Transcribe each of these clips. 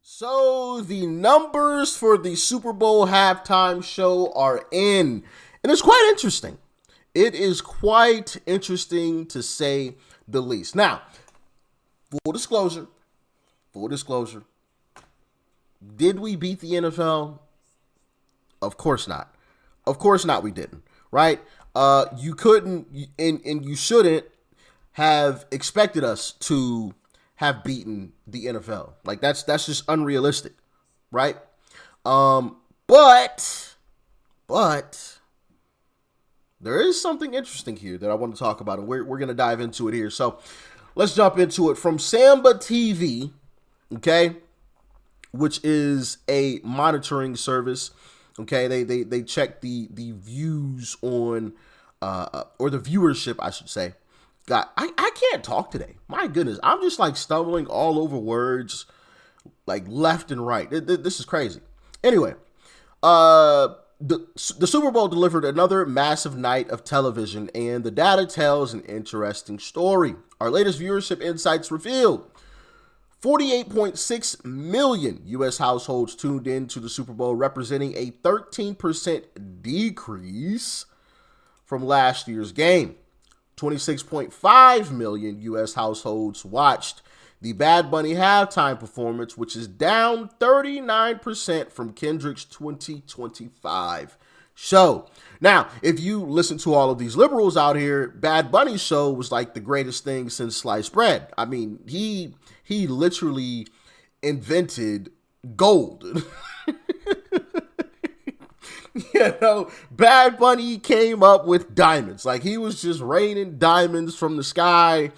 So the numbers for the Super Bowl halftime show are in, and it's quite interesting. It is quite interesting to say the least. Now, full disclosure, full disclosure, did we beat the NFL? Of course not. Of course not, we didn't, right? You couldn't and you shouldn't have expected us to have beaten the NFL. Like that's just unrealistic, right? Um, but there is something interesting here that I want to talk about, and we're gonna dive into it here. So let's jump into it from Samba TV, okay, which is a monitoring service. Okay, they check the views on or the viewership, I should say. God, I can't talk today. My goodness, I'm just like stumbling all over words, like left and right. This is crazy. Anyway, the Super Bowl delivered another massive night of television, and the data tells an interesting story. Our latest viewership insights revealed 48.6 million U.S. households tuned in to the Super Bowl, representing a 13% decrease from last year's game. 26.5 million U.S. households watched the Bad Bunny halftime performance, which is down 39% from Kendrick's 2025 show. Now, if you listen to all of these liberals out here, Bad Bunny's show was like the greatest thing since sliced bread. I mean, he literally invented gold. Bad Bunny came up with diamonds. Like, he was just raining diamonds from the sky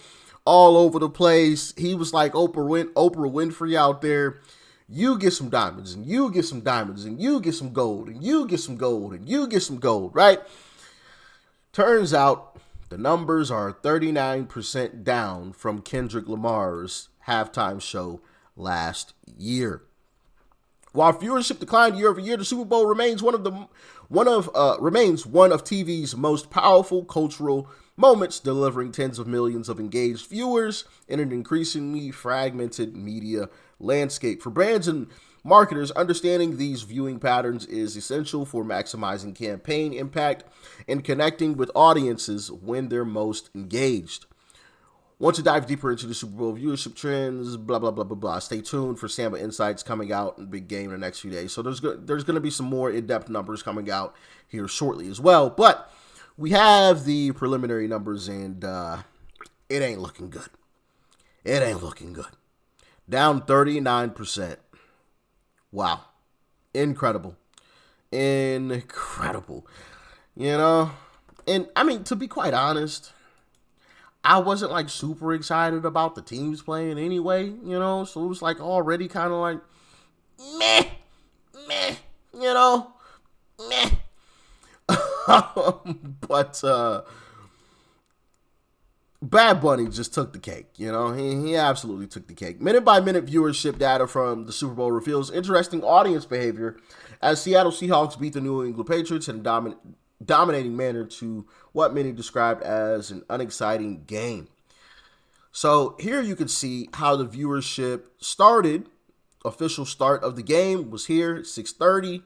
all over the place. He was like Oprah Winfrey out there. You get some diamonds, and you get some diamonds, and you get some gold, and you get some gold, and you get some gold, right? Turns out the numbers are 39% down from Kendrick Lamar's halftime show last year. While viewership declined year over year, the Super Bowl remains one of TV's most powerful cultural moments, delivering tens of millions of engaged viewers in an increasingly fragmented media landscape. For brands and marketers, understanding these viewing patterns is essential for maximizing campaign impact and connecting with audiences when they're most engaged. Want to dive deeper into the Super Bowl viewership trends, blah, blah, blah, blah, blah. Stay tuned for Samba Insights coming out in Big Game in the next few days. So there's going to be some more in-depth numbers coming out here shortly as well. But we have the preliminary numbers, and it ain't looking good. It ain't looking good. Down 39%. Wow. Incredible. Incredible. And I mean, to be quite honest, I wasn't like super excited about the teams playing anyway, so it was like already kind of like meh, meh. But Bad Bunny just took the cake, he absolutely took the cake. Minute by minute viewership data from the Super Bowl reveals interesting audience behavior as Seattle Seahawks beat the New England Patriots in a dominating manner to what many described as an unexciting game. So here you can see how the viewership started. Official start of the game was here at 6:30,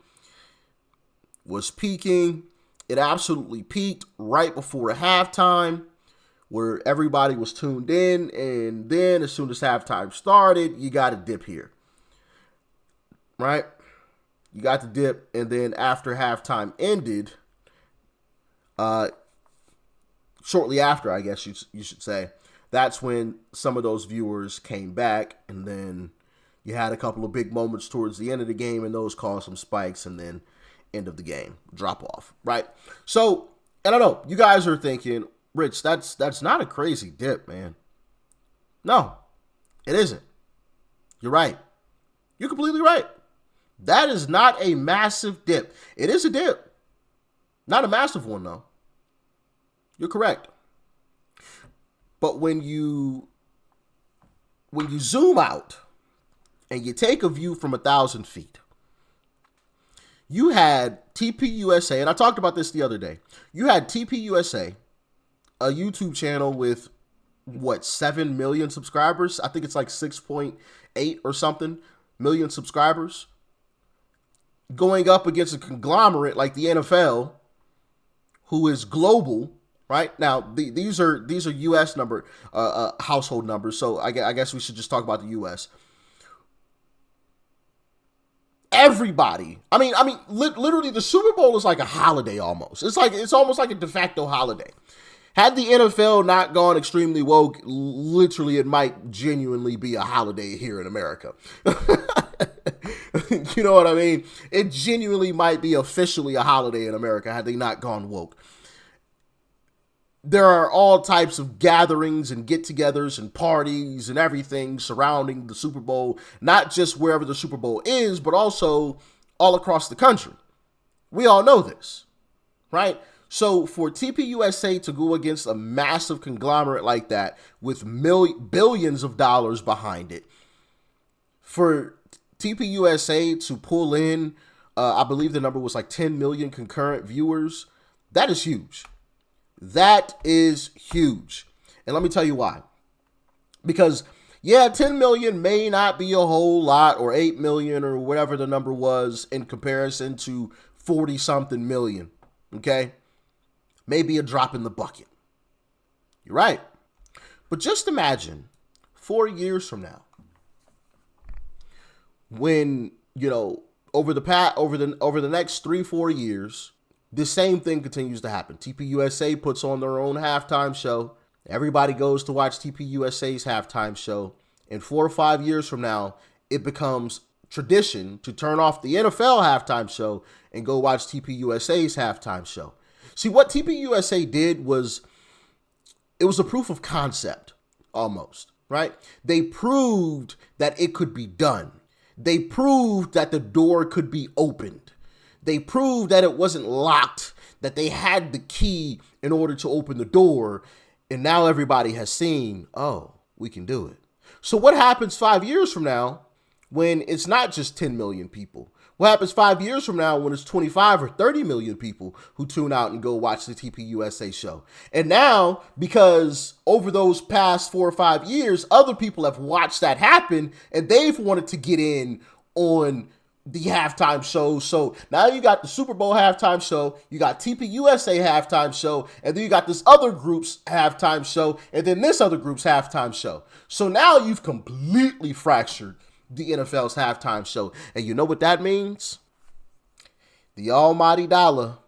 was peaking. It absolutely peaked right before halftime, where everybody was tuned in, and then as soon as halftime started, you got a dip here, right? You got the dip, and then after halftime ended, shortly after, I guess you should say, that's when some of those viewers came back, and then you had a couple of big moments towards the end of the game, and those caused some spikes, and then end of the game, drop off, right? So, I don't know, you guys are thinking, Rich, that's not a crazy dip, man. No, it isn't. You're right. You're completely right. That is not a massive dip. It is a dip. Not a massive one, though. You're correct. But when you zoom out and you take a view from 1,000 feet, you had TPUSA, and I talked about this the other day. You had TPUSA, a YouTube channel with, 7 million subscribers? I think it's like 6.8 or something. million subscribers, going up against a conglomerate like the NFL, who is global, right? Now, these are U.S. household numbers, so I guess we should just talk about the U.S. Everybody, literally, the Super Bowl is like a holiday almost. It's almost like a de facto holiday. Had the NFL not gone extremely woke, literally, it might genuinely be a holiday here in America. You know what I mean? It genuinely might be officially a holiday in America had they not gone woke. There are all types of gatherings and get-togethers and parties and everything surrounding the Super Bowl, not just wherever the Super Bowl is, but also all across the country. We all know this, right? So for TPUSA to go against a massive conglomerate like that with billions of dollars behind it, for TPUSA to pull in, I believe the number was like 10 million concurrent viewers, that is huge. That is huge. And let me tell you why. Because, yeah, 10 million may not be a whole lot, or 8 million, or whatever the number was in comparison to 40-something million, okay? Maybe a drop in the bucket. You're right. But just imagine 4 years from now, when, over the next 3-4 years, the same thing continues to happen. TPUSA puts on their own halftime show. Everybody goes to watch TPUSA's halftime show. And 4 or 5 years from now, it becomes tradition to turn off the NFL halftime show and go watch TPUSA's halftime show. See, what TPUSA did was, it was a proof of concept, almost, right? They proved that it could be done. They proved that the door could be opened. They proved that it wasn't locked, that they had the key in order to open the door, and now everybody has seen, oh, we can do it. So what happens 5 years from now when it's not just 10 million people? What happens 5 years from now when it's 25 or 30 million people who tune out and go watch the TPUSA show? And now, because over those past 4 or 5 years, other people have watched that happen, and they've wanted to get in on the halftime show. So now you got the Super Bowl halftime show, you got TPUSA halftime show, and then you got this other group's halftime show, and then this other group's halftime show. So now you've completely fractured the NFL's halftime show. And you know what that means? The almighty dollar.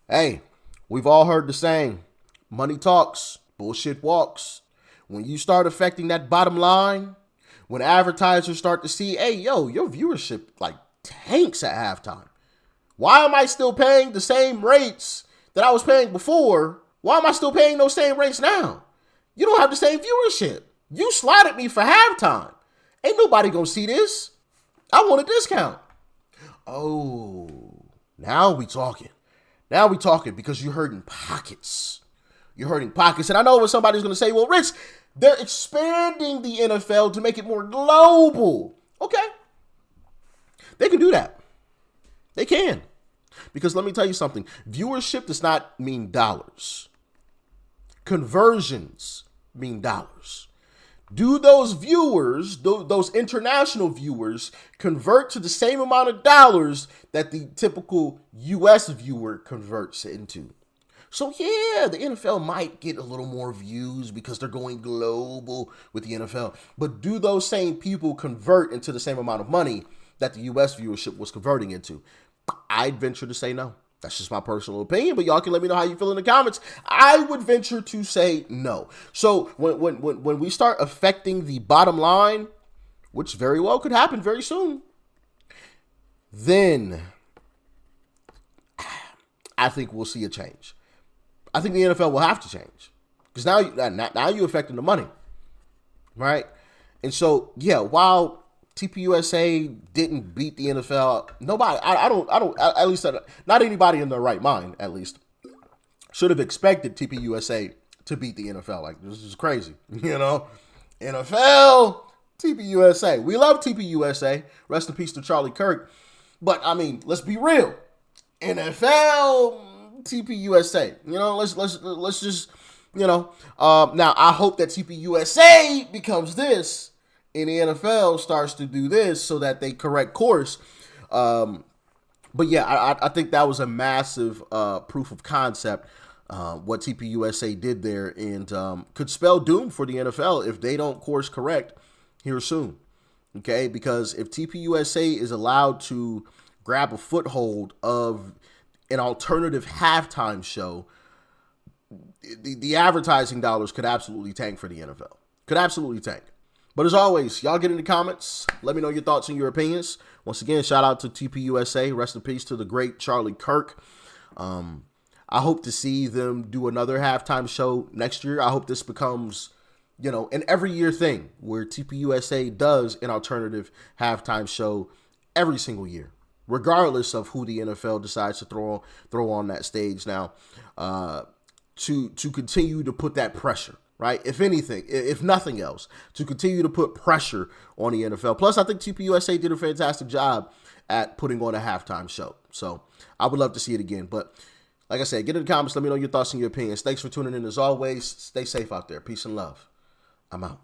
Hey, we've all heard the saying, money talks, bullshit walks. When you start affecting that bottom line, when advertisers start to see, hey, yo, your viewership like tanks at halftime. Why am I still paying the same rates that I was paying before? Why am I still paying those same rates now? You don't have the same viewership. You slotted me for halftime. Ain't nobody gonna see this. I want a discount. Oh, now we talking. Now we talking because you're hurting pockets. You're hurting pockets. And I know what somebody's gonna say, well, Rich, they're expanding the NFL to make it more global. Okay. They can do that. They can. Because let me tell you something. Viewership does not mean dollars. Conversions mean dollars. Do those viewers, those international viewers, convert to the same amount of dollars that the typical U.S. viewer converts into? So yeah, the NFL might get a little more views because they're going global with the NFL. But do those same people convert into the same amount of money that the U.S. viewership was converting into? I'd venture to say no. That's just my personal opinion, but y'all can let me know how you feel in the comments. I would venture to say no. So when we start affecting the bottom line, which very well could happen very soon, then I think we'll see a change. I think the NFL will have to change because now you're affecting the money, right? And so, yeah, while TPUSA didn't beat the NFL, nobody, at least not anybody in their right mind, at least, should have expected TPUSA to beat the NFL. Like, this is crazy, you know? NFL, TPUSA. We love TPUSA. Rest in peace to Charlie Kirk. But, I mean, let's be real. NFL, TPUSA. You know, let's just, you know. Now, I hope that TPUSA becomes this, And the NFL starts to do this so that they correct course. But yeah, I think that was a massive proof of concept, what TPUSA did there, and could spell doom for the NFL if they don't course correct here soon. Okay, because if TPUSA is allowed to grab a foothold of an alternative halftime show, the advertising dollars could absolutely tank for the NFL. Could absolutely tank. But as always, y'all get in the comments. Let me know your thoughts and your opinions. Once again, shout out to TPUSA. Rest in peace to the great Charlie Kirk. I hope to see them do another halftime show next year. I hope this becomes, an every year thing where TPUSA does an alternative halftime show every single year, regardless of who the NFL decides to throw on that stage now, to continue to put that pressure. Right? If anything, if nothing else, to continue to put pressure on the NFL. Plus, I think TPUSA did a fantastic job at putting on a halftime show. So I would love to see it again. But like I said, get in the comments. Let me know your thoughts and your opinions. Thanks for tuning in as always. Stay safe out there. Peace and love. I'm out.